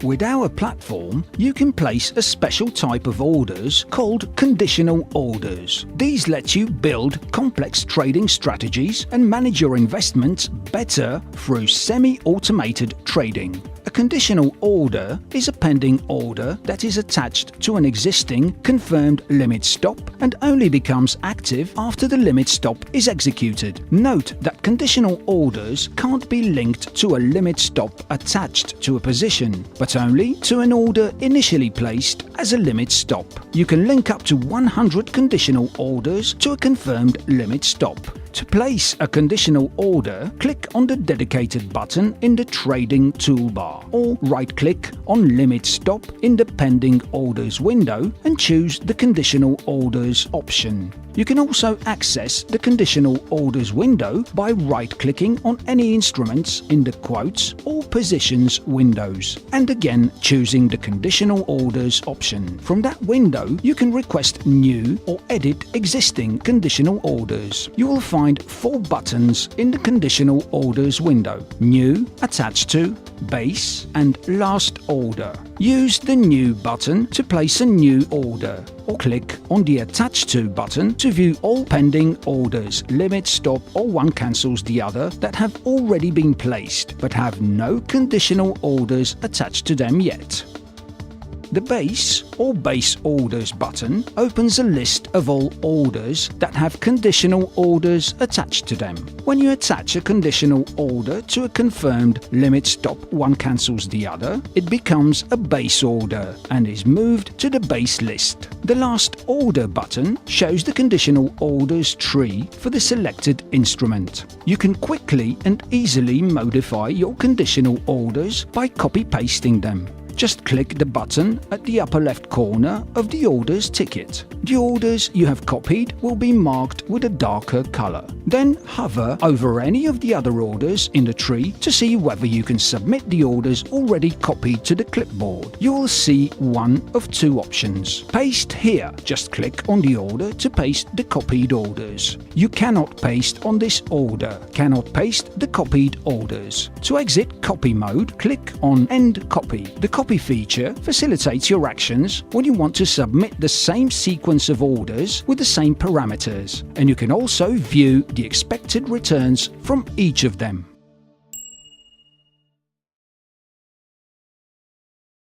With our platform, you can place a special type of orders called conditional orders. These let you build complex trading strategies and manage your investments better through semi-automated trading. A conditional order is a pending order that is attached to an existing confirmed limit stop and only becomes active after the limit stop is executed. Note that conditional orders can't be linked to a limit stop attached to a position, but only to an order initially placed as a limit stop. You can link up to 100 conditional orders to a confirmed limit stop. To place a conditional order, click on the dedicated button in the trading toolbar, or right-click on Limit Stop in the Pending Orders window and choose the Conditional Orders option. You can also access the Conditional Orders window by right-clicking on any instruments in the Quotes or Positions windows, and again choosing the Conditional Orders option. From that window, you can request new or edit existing conditional orders. You will find 4 buttons in the Conditional Orders window: New, Attached to, Base, and Last Order. Use the New button to place a new order, or click on the Attached to button to view all pending orders, limit stop, or one cancels the other that have already been placed but have no conditional orders attached to them yet. The Base or Base Orders button opens a list of all orders that have conditional orders attached to them. When you attach a conditional order to a confirmed limit stop, one cancels the other, it becomes a base order and is moved to the base list. The Last Order button shows the conditional orders tree for the selected instrument. You can quickly and easily modify your conditional orders by copy-pasting them. Just click the button at the upper left corner of the orders ticket. The orders you have copied will be marked with a darker color. Then hover over any of the other orders in the tree to see whether you can submit the orders already copied to the clipboard. You will see one of 2 options. Paste here. Just click on the order to paste the copied orders. You cannot paste on this order. Cannot paste the copied orders. To exit copy mode, click on End Copy. The copy feature facilitates your actions when you want to submit the same sequence of orders with the same parameters, and you can also view the expected returns from each of them.